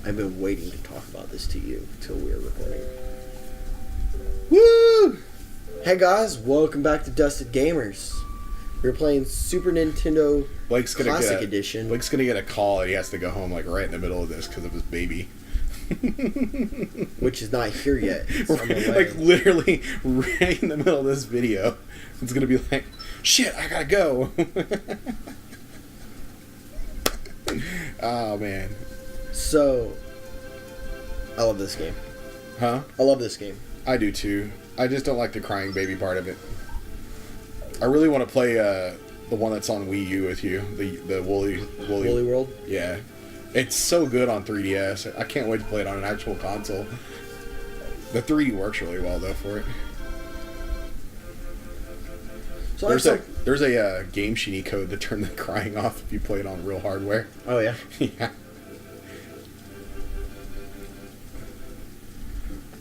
I've been waiting to talk about this to you until we were recording. Woo! Hey guys, welcome back to Dusted Gamers. We're playing Super Nintendo Classic Edition. Blake's gonna get a call and he has to go home like right in the middle of this because of his baby. Which is not here yet. It's on the way. Like literally right in the middle of this video. It's gonna be like, shit, I gotta go. Oh man. So, I love this game. Huh? I love this game. I do too. I just don't like the crying baby part of it. I really want to play the one that's on Wii U with you, the Woolly World. Yeah, it's so good on 3DS. I can't wait to play it on an actual console. The 3D works really well though for it. So there's a Game Genie code to turn the crying off if you play it on real hardware. Oh yeah. Yeah.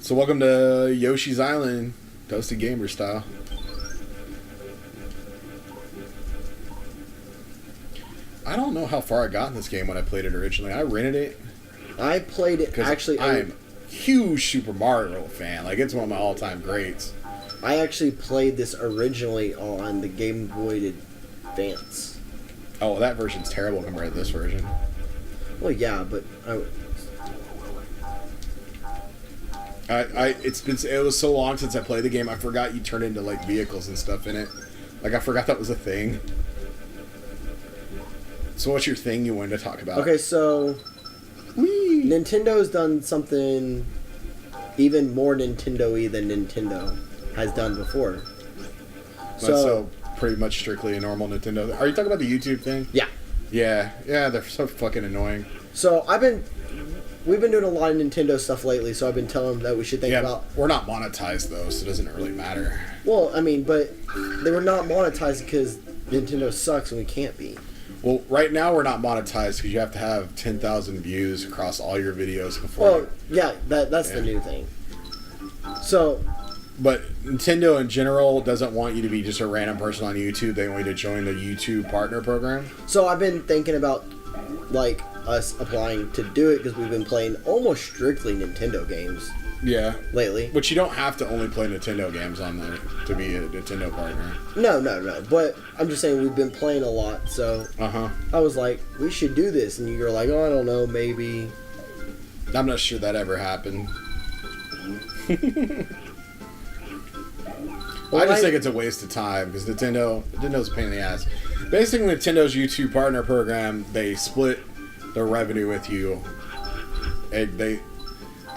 So welcome to Yoshi's Island, Toasted Gamer style. I don't know how far I got in this game when I played it originally. I rented it. I played it actually. I'm a huge Super Mario fan. Like, it's one of my all-time greats. I actually played this originally on the Game Boy Advance. Oh, that version's terrible compared to this version. Well, yeah, but it was so long since I played the game. I forgot you turn into like vehicles and stuff in it. Like, I forgot that was a thing. So what's your thing you wanted to talk about? Okay, so Nintendo's done something even more Nintendo-y than Nintendo has done before. So pretty much strictly a normal Nintendo. Are you talking about the YouTube thing? Yeah. Yeah, they're so fucking annoying. So we've been doing a lot of Nintendo stuff lately, so I've been telling them that we should think about... We're not monetized, though, so it doesn't really matter. Well, I mean, but they were not monetized because Nintendo sucks and we can't be. Well, right now we're not monetized because you have to have 10,000 views across all your videos before... Well, yeah, that's the new thing. So... But Nintendo in general doesn't want you to be just a random person on YouTube. They want you to join the YouTube partner program. So I've been thinking about, like, us applying to do it because we've been playing almost strictly Nintendo games. Yeah. Lately. But you don't have to only play Nintendo games on there to be a Nintendo partner. No. But I'm just saying we've been playing a lot, so... I was like, we should do this. And you're like, oh, I don't know, maybe... I'm not sure that ever happened. Well, I just think it's a waste of time because Nintendo's a pain in the ass. Basically, Nintendo's YouTube partner program, they split their revenue with you. They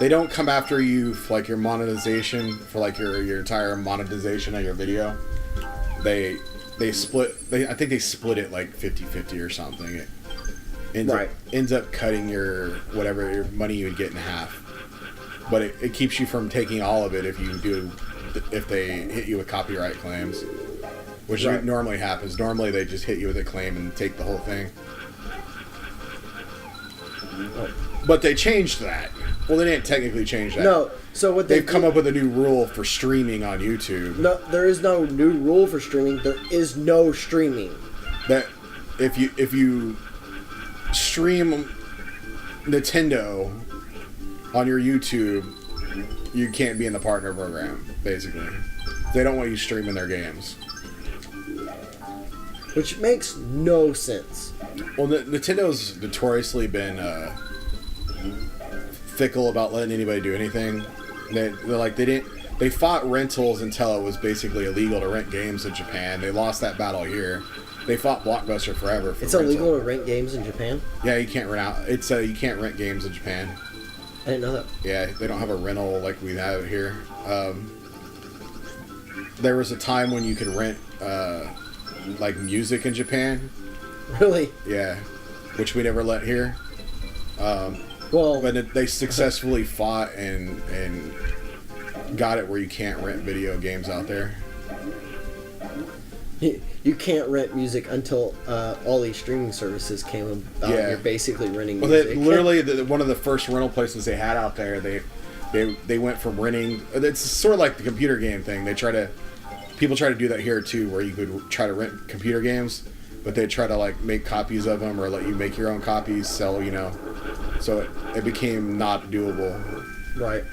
don't come after you for like your monetization, for like your entire monetization of your video. They split. I think they split it like 50-50 or something. It ends up cutting your money you would get in half. But it keeps you from taking all of it if they hit you with copyright claims, which normally happens. Normally they just hit you with a claim and take the whole thing. But they changed that. Well, they didn't technically change that. No. So what they've come up with a new rule for streaming on YouTube. No, there is no new rule for streaming. There is no streaming. That if you stream Nintendo on your YouTube, you can't be in the partner program, basically. They don't want you streaming their games. Which makes no sense. Well, Nintendo's notoriously been fickle about letting anybody do anything. They fought rentals until it was basically illegal to rent games in Japan. They lost that battle here. They fought Blockbuster forever for rental. Illegal to rent games in Japan? Yeah, you can't rent you can't rent games in Japan. I didn't know that. Yeah, they don't have a rental like we have here. There was a time when you could rent like music in Japan. Really? Yeah, which we never let here. But they successfully fought and got it where you can't rent video games out there. You can't rent music until all these streaming services came about. Yeah. You're basically renting music. Literally, one of the first rental places they had out there, they went from renting. It's sort of like the computer game thing. People try to do that here too, where you could try to rent computer games, but they try to like make copies of them or let you make your own copies, sell so it became not doable. Right.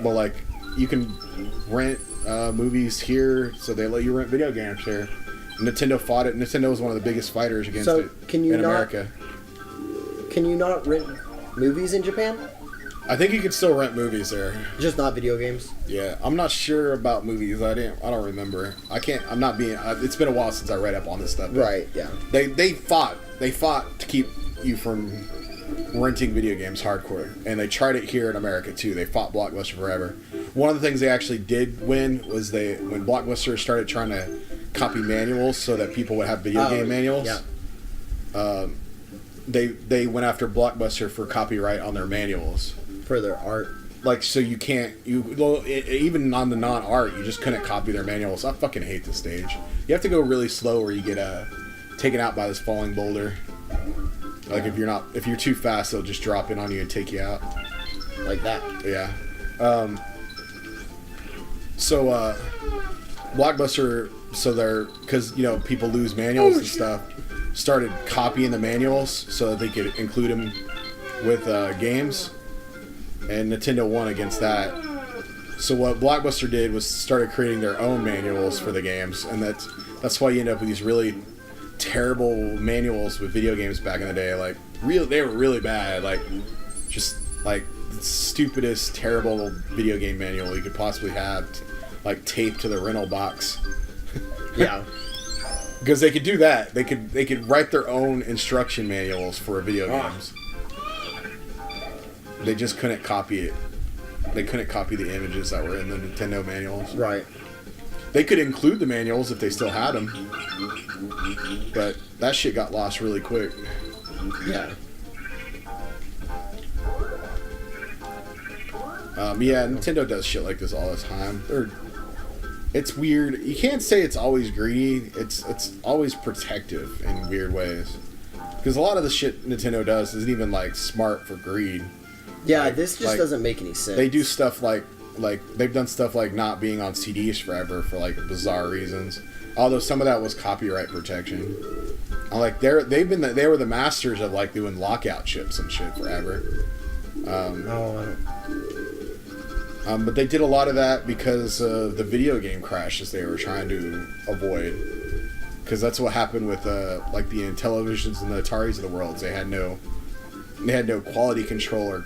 Well, like you can rent movies here, so they let you rent video games here. Nintendo fought it. Nintendo was one of the biggest fighters against it in America. Can you not rent movies in Japan? I think you can still rent movies there. Just not video games? Yeah, I'm not sure about movies. I don't remember. I'm not being. It's been a while since I read up on this stuff. Right. Yeah. They fought to keep you from renting video games hardcore, and they tried it here in America too. They fought Blockbuster forever. One of the things they actually did win was when Blockbuster started trying to copy manuals so that people would have video game manuals. Yeah. They went after Blockbuster for copyright on their manuals. For their art. Like, so you can't, even on the non-art, you just couldn't copy their manuals. I fucking hate this stage. You have to go really slow or you get taken out by this falling boulder. Like, if you're too fast, they'll just drop in on you and take you out. Like that. Yeah. Blockbuster, because, people lose manuals and stuff, started copying the manuals so that they could include them with games. And Nintendo won against that. So what Blockbuster did was started creating their own manuals for the games, and that's why you end up with these really terrible manuals with video games back in the day. Like, they were really bad. Like, just like the stupidest, terrible video game manual you could possibly have, like taped to the rental box. Yeah. Because they could do that. They could write their own instruction manuals for video games. They just couldn't copy it. They couldn't copy the images that were in the Nintendo manuals. Right. They could include the manuals if they still had them. But that shit got lost really quick. Yeah. Yeah, Nintendo does shit like this all the time. It's weird. You can't say it's always greedy. It's always protective in weird ways. Because a lot of the shit Nintendo does isn't even, like, smart for greed. Yeah, this just doesn't make any sense. They do stuff like they've done stuff like not being on CDs forever for like bizarre reasons. Although some of that was copyright protection. Like they were the masters of like doing lockout chips and shit forever. But they did a lot of that because of the video game crashes they were trying to avoid. Because that's what happened with like the Intellivisions and the Ataris of the world. They had no quality control or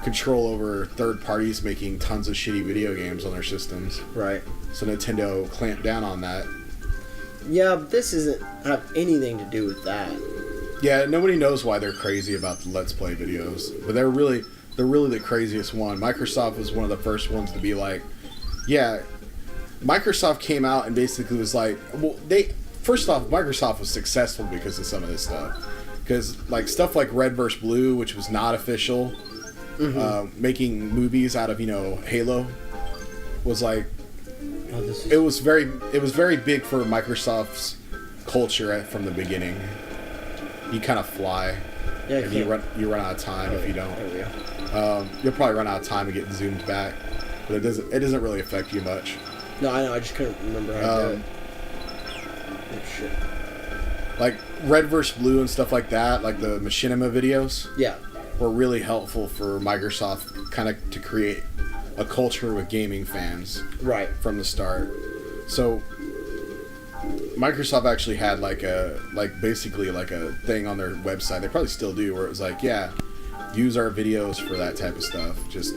control over third parties making tons of shitty video games on their systems. Right. So Nintendo clamped down on that. Yeah, but this doesn't have anything to do with that. Yeah, nobody knows why they're crazy about the Let's Play videos, but they're really the craziest one. Microsoft was one of the first ones to be like, yeah. Microsoft came out and basically was like, well, first off, Microsoft was successful because of some of this stuff. Because like stuff like Red vs. Blue, which was not official, making movies out of Halo, was like it was very big for Microsoft's culture from the beginning. You kind of fly, and you run out of time if you don't. There we go. You'll probably run out of time and get zoomed back, but it doesn't really affect you much. No, I know. I just couldn't remember how to do it. Oh shit. Like Red vs. Blue and stuff like that, like the Machinima videos. Yeah. Were really helpful for Microsoft kind of to create a culture with gaming fans. Right. From the start. So Microsoft actually had basically a thing on their website. They probably still do, where it was like, yeah, use our videos for that type of stuff. Just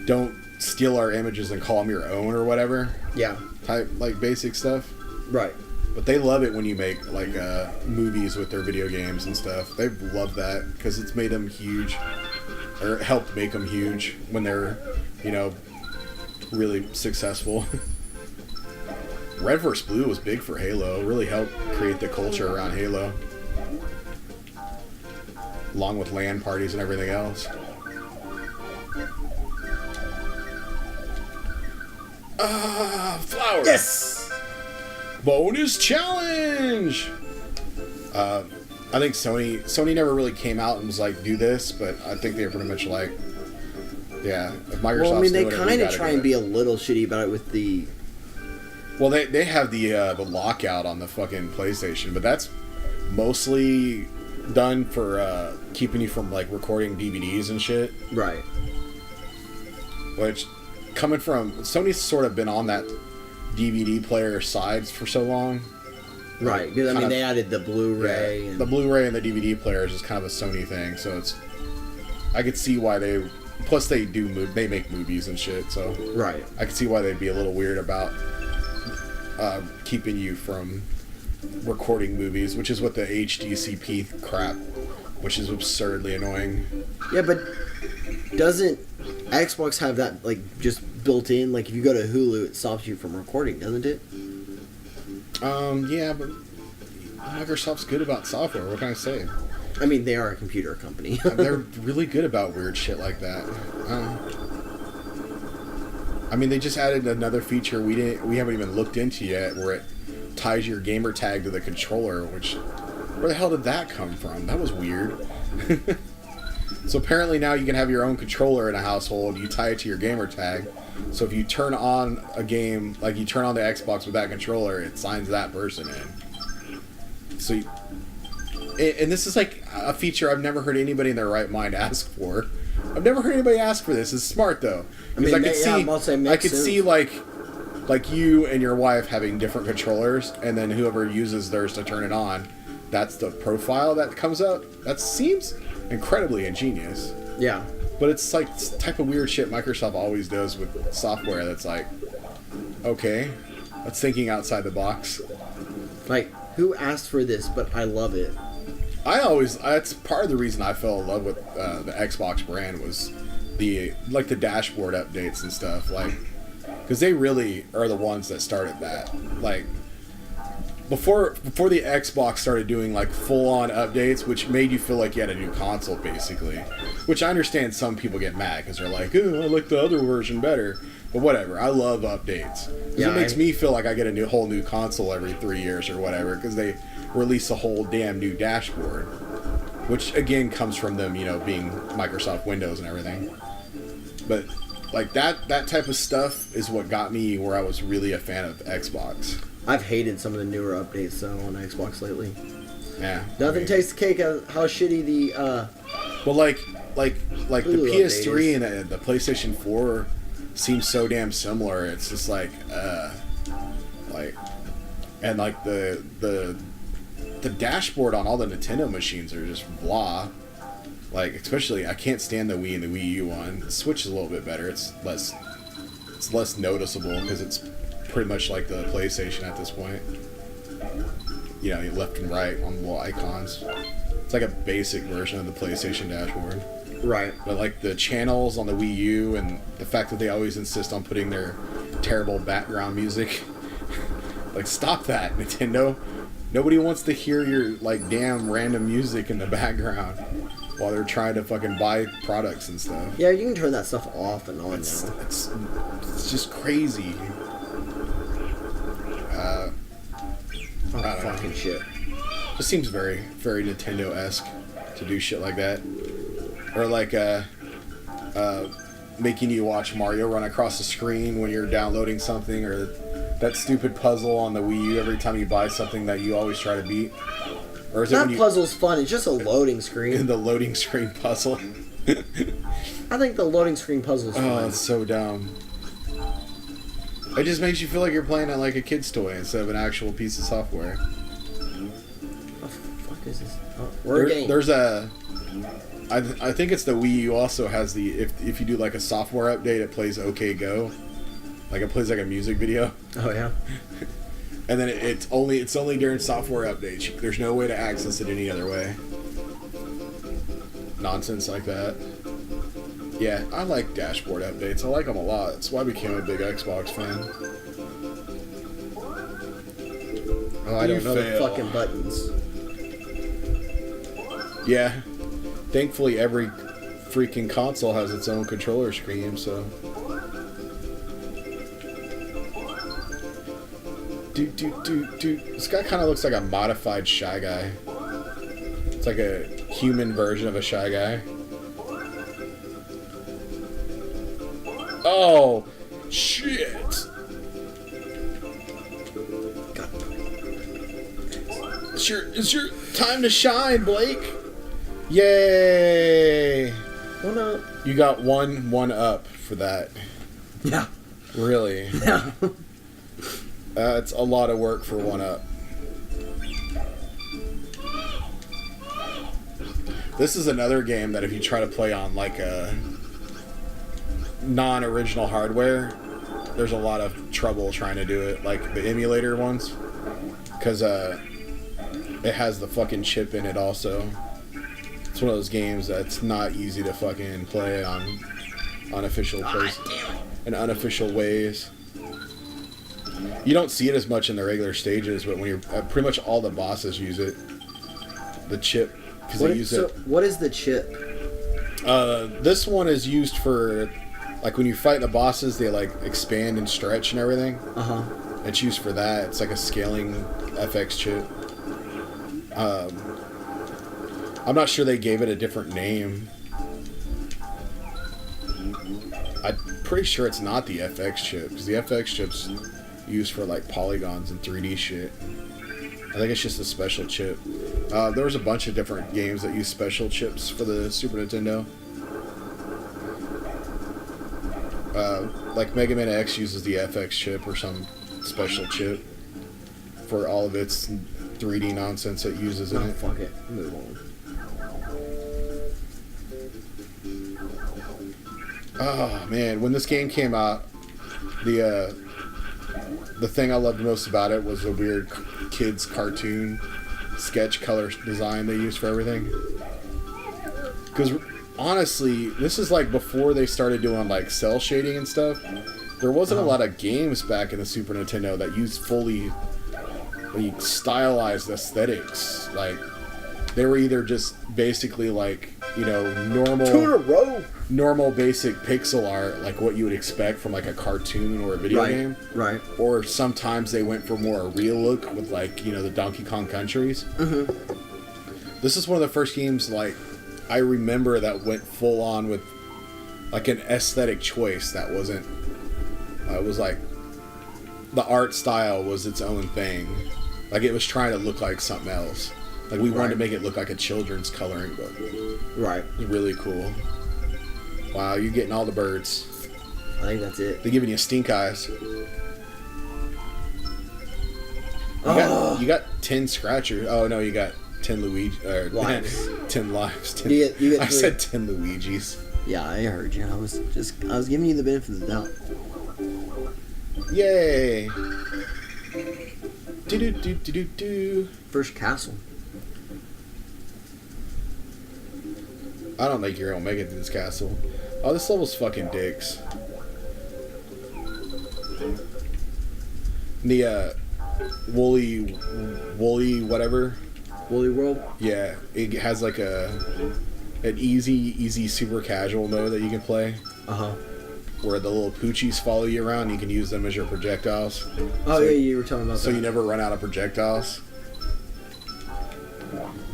don't steal our images and call them your own or whatever. Yeah. Type basic stuff. Right. But they love it when you make movies with their video games and stuff. They love that because it's made them huge, or helped make them huge when they're, really successful. Red vs. Blue was big for Halo. It really helped create the culture around Halo, along with LAN parties and everything else. Flowers. Yes. Bonus challenge! I think Sony never really came out and was like, do this, but I think they were pretty much like, yeah, if Microsoft's well, I mean, they doing it, kind of try and be a little shitty about it with the... Well, they have the lockout on the fucking PlayStation, but that's mostly done for keeping you from like recording DVDs and shit. Right. Which, coming from Sony's sort of been on that DVD player sides for so long. Right, because I mean they added the Blu-ray. Yeah, the Blu-ray and the DVD players is kind of a Sony thing, so it's. I could see why they. Plus, they make movies and shit, so. Right. I could see why they'd be a little weird about keeping you from recording movies, which is what the HDCP crap, which is absurdly annoying. Yeah, but doesn't Xbox have that like just built in? Like if you go to Hulu, it stops you from recording, doesn't it? Yeah, but Microsoft's good about software. What can I say? I mean, they are a computer company. They're really good about weird shit like that. I mean, they just added another feature we haven't even looked into yet, where it ties your gamer tag to the controller. Which, where the hell did that come from? That was weird. So apparently now you can have your own controller in a household. You tie it to your gamer tag. So if you turn on a game, like you turn on the Xbox with that controller, it signs that person in. So, and this is like a feature I've never heard anybody in their right mind ask for. I've never heard anybody ask for this. It's smart though. I mean, I could see like you and your wife having different controllers, and then whoever uses theirs to turn it on, that's the profile that comes up. That seems incredibly ingenious. Yeah. But it's like the type of weird shit Microsoft always does with software that's like, okay, that's thinking outside the box. Like, who asked for this, but I love it. That's part of the reason I fell in love with the Xbox brand was the dashboard updates and stuff. Like, because they really are the ones that started that. Like, before the Xbox started doing like full-on updates, which made you feel like you had a new console, basically. Which I understand some people get mad because they're like, "Oh, I like the other version better." But whatever, I love updates. Yeah, it makes me feel like I get a whole new console every 3 years or whatever because they release a whole damn new dashboard. Which again comes from them, being Microsoft Windows and everything. But like that type of stuff is what got me where I was really a fan of Xbox. I've hated some of the newer updates though on Xbox lately. Yeah. Nothing takes the cake of how shitty the well, like the PS3 and the PlayStation 4 seem so damn similar. It's just and like the dashboard on all the Nintendo machines are just blah. Like especially, I can't stand the Wii and the Wii U one. The Switch is a little bit better. It's less noticeable because it's pretty much like the PlayStation at this point. Left and right on the little icons. It's like a basic version of the PlayStation dashboard. Right. But like the channels on the Wii U and the fact that they always insist on putting their terrible background music. Like, stop that, Nintendo. Nobody wants to hear your like damn random music in the background while they're trying to fucking buy products and stuff. Yeah, you can turn that stuff off and on now. It's just crazy. Fucking shit. It seems very, very Nintendo-esque to do shit like that. Or like making you watch Mario run across the screen when you're downloading something, or that stupid puzzle on the Wii U every time you buy something that you always try to beat. Or is that puzzle's fun, it's just a loading screen. The loading screen puzzle. I think the loading screen puzzle's fun. Oh, it's so dumb. It just makes you feel like you're playing it like a kid's toy instead of an actual piece of software. What the fuck is this? There's I think it's the Wii U also has the if you do like a software update, it plays OK Go, like it plays like a music video. Oh yeah. And then it's only during software updates. There's no way to access it any other way. Nonsense like that. Yeah, I like dashboard updates. I like them a lot. That's why I became a big Xbox fan. Oh, I don't know the fucking buttons. Yeah. Thankfully, every freaking console has its own controller screen, so... This guy kind of looks like a modified Shy Guy. It's like a human version of a Shy Guy. Oh, shit! It's your time to shine, Blake. Yay! 1 up. You got one up for that. Yeah. Really? Yeah. It's a lot of work for 1 up. This is another game that if you try to play on like a non-original hardware, there's a lot of trouble trying to do it, like the emulator ones, because it has the fucking chip in it also. It's one of those games that's not easy to fucking play on unofficial places in unofficial ways. You don't see it as much in the regular stages, but when you're pretty much all the bosses use it. The chip, because they use it. What is the chip? This one is used for like when you fight the bosses, they like expand and stretch and everything. It's used for that. It's like a scaling FX chip. I'm not sure they gave it a different name. I'm pretty sure it's not the FX chip, because the FX chip's used for like polygons and 3D shit. I think it's just a special chip. There was a bunch of different games that use special chips for the Super Nintendo. Like Mega Man X uses the FX chip or some special chip for all of its 3D nonsense it uses in it. Fuck it. Move on. Oh man, when this game came out, the thing I loved most about it was the weird kids cartoon sketch color design they used for everything. Because honestly, this is like before they started doing like cell shading and stuff. There wasn't a lot of games back in the Super Nintendo that used fully stylized aesthetics. Like they were either just basically like, you know, normal basic pixel art, like what you would expect from like a cartoon or a video game. Right. Or sometimes they went for more a real look with like, you know, the Donkey Kong Countries. This is one of the first games like I remember that went full on with like an aesthetic choice that wasn't. It was like the art style was its own thing. Like it was trying to look like something else. Like we wanted to make it look like a children's coloring book. Right. It was really cool. Wow, you're getting all the birds. I think that's it. They're giving you stink eyes. You got 10 scratchers. Oh no, you got 10 Luigi lives. 10 lives. 10, you get I said 10 Luigis. Yeah, I heard you. I was giving you the benefit of the doubt. Yay! Do. First castle. I don't think you're gonna make it to this castle. Oh, this level's fucking dicks. The woolly whatever. Woolly World? Yeah, it has like an easy super casual mode that you can play. Where the little poochies follow you around and you can use them as your projectiles. Oh, so, yeah, you were talking about so that. You never run out of projectiles.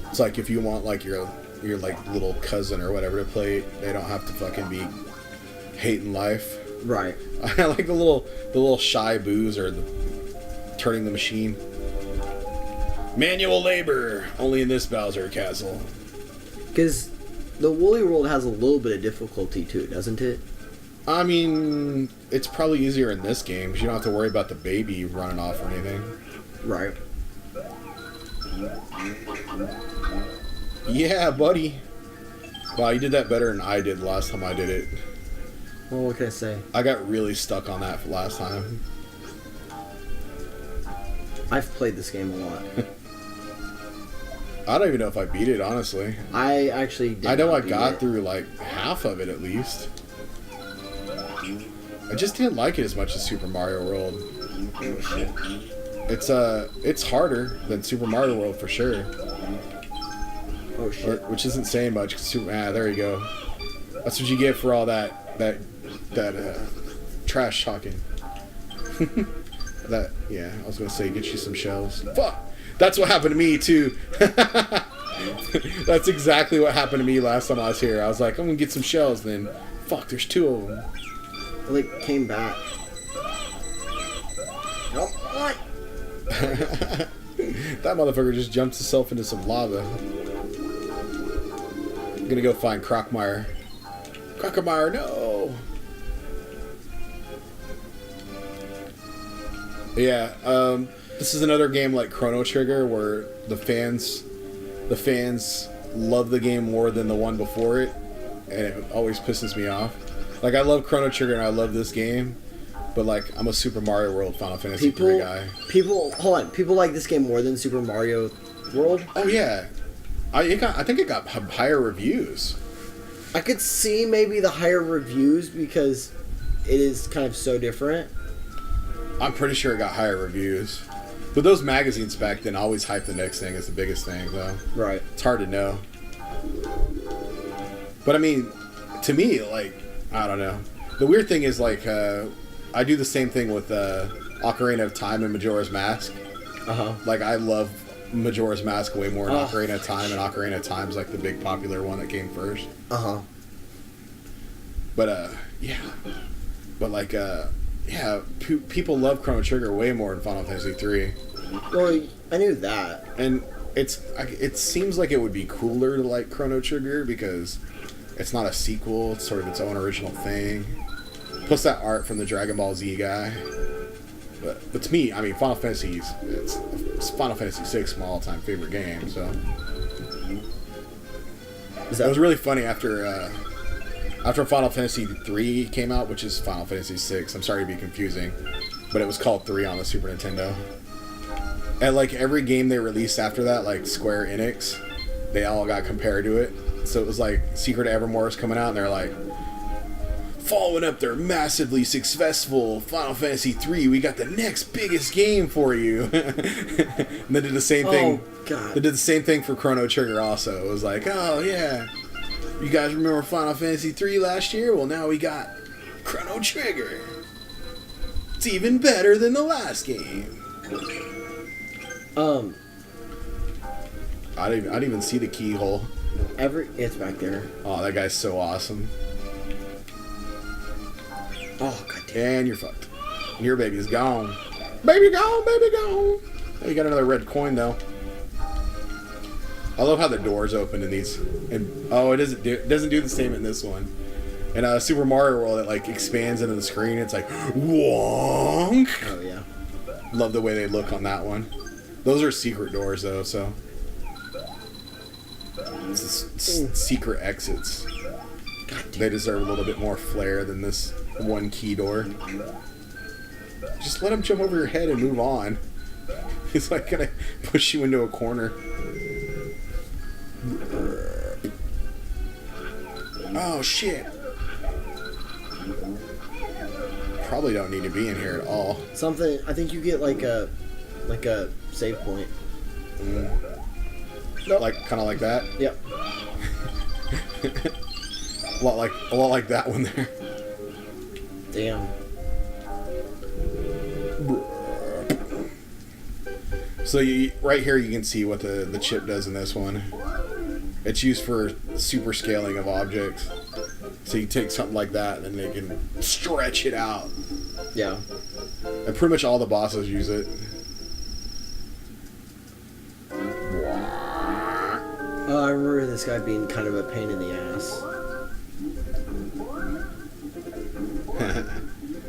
It's like if you want like your like little cousin or whatever to play, they don't have to fucking be hating life. Right. I like the little shy boos or turning the machine. Manual labor, only in this Bowser Castle. Because the Woolly World has a little bit of difficulty to it, doesn't it? I mean, it's probably easier in this game because you don't have to worry about the baby running off or anything. Right. Yeah, buddy. Wow, you did that better than I did last time I did it. Well, what can I say? I got really stuck on that last time. I've played this game a lot. I don't even know if I beat it, honestly. I actually did. I know I got through like half of it at least. I just didn't like it as much as Super Mario World. Oh, shit. It's harder than Super Mario World for sure. Oh shit. Which isn't saying much. There you go. That's what you get for all that trash talking. Yeah, I was gonna say get you some shells. Fuck! That's what happened to me too. That's exactly what happened to me last time I was here. I was like, I'm gonna get some shells. Then, fuck, there's 2 of them. I like came back. Oh, what? That motherfucker just jumps himself into some lava. I'm gonna go find Crockmire. Crockmire, no! Yeah, this is another game like Chrono Trigger where the fans love the game more than the one before it, and it always pisses me off. Like, I love Chrono Trigger and I love this game, but like, I'm a Super Mario World Final Fantasy 3 guy. People like this game more than Super Mario World? Oh yeah. I think it got higher reviews. I could see maybe the higher reviews because it is kind of so different. I'm pretty sure it got higher reviews. But those magazines back then always hyped the next thing as the biggest thing, though. Right. It's hard to know. But I mean, to me, like, I don't know. The weird thing is, like, I do the same thing with Ocarina of Time and Majora's Mask. Uh-huh. Like, I love Majora's Mask way more than Ocarina of Time, and Ocarina of Time's, like, the big popular one that came first. Uh-huh. But, yeah. But, like, yeah, people love Chrono Trigger way more than Final Fantasy 3. Well, I knew that. And it seems like it would be cooler to like Chrono Trigger because it's not a sequel, it's sort of its own original thing. Plus that art from the Dragon Ball Z guy. But to me, I mean, it's Final Fantasy 6, my all-time favorite game, so. It was really funny after Final Fantasy 3 came out, which is Final Fantasy 6. I'm sorry to be confusing, but it was called 3 on the Super Nintendo. And like every game they released after that, like Square Enix, they all got compared to it. So it was like Secret of Evermore was coming out, and they're like, following up their massively successful Final Fantasy 3, we got the next biggest game for you. And they did the same thing. Oh God! They did the same thing for Chrono Trigger also. It was like, oh yeah. You guys remember Final Fantasy 3 last year? Well, now we got Chrono Trigger. It's even better than the last game. I didn't even see the keyhole. It's back there. Oh, that guy's so awesome. Oh, God damn. And you're fucked. Your baby's gone. Baby gone, baby gone. Oh, you got another red coin, though. I love how the doors open in these. And it doesn't do the same in this one. In Super Mario World, it like expands into the screen. It's like wonk. Oh yeah. Love the way they look on that one. Those are secret doors though, so it's secret exits. They deserve a little bit more flair than this one key door. Just let him jump over your head and move on. He's like gonna push you into a corner. Oh shit. Probably don't need to be in here at all. I think you get like a save point. Nope. Like kind of like that? Yep. a lot like that one there. Damn. So right here you can see what the chip does in this one. It's used for super scaling of objects. So you take something like that and then they can stretch it out. Yeah. And pretty much all the bosses use it. I remember this guy being kind of a pain in the ass.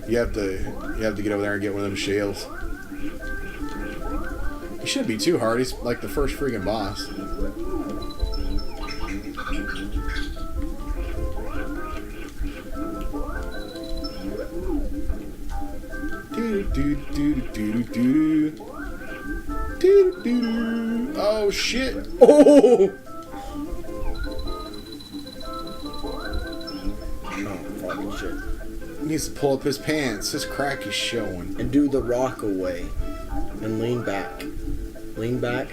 You have to get over there and get one of them shells. He shouldn't be too hard. He's like the first freaking boss. Oh shit! Oh! Fucking shit. He needs to pull up his pants. His crack is showing. And do the rock away. And lean back. Lean back.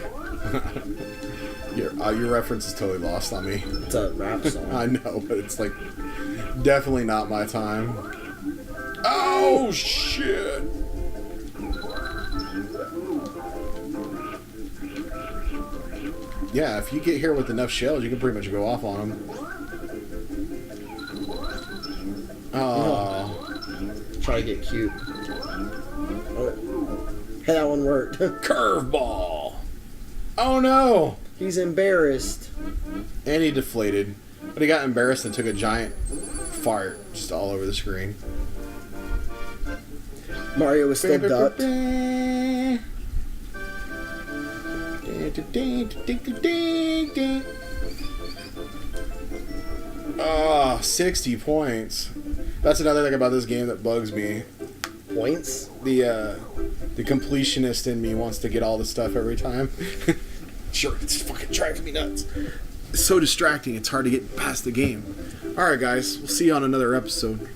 Your reference is totally lost on me. It's a rap song. I know, but it's like definitely not my time. Oh shit! Yeah, if you get here with enough shells, you can pretty much go off on them. Oh. Try to get cute. Oh. Hey, that one worked. Curveball! Oh no! He's embarrassed. And he deflated. But he got embarrassed and took a giant fart just all over the screen. Mario was still ducked. Oh, 60 points. That's another thing about this game that bugs me. Points? The completionist in me wants to get all the stuff every time. Sure, it's fucking driving me nuts. It's so distracting, it's hard to get past the game. Alright guys, we'll see you on another episode.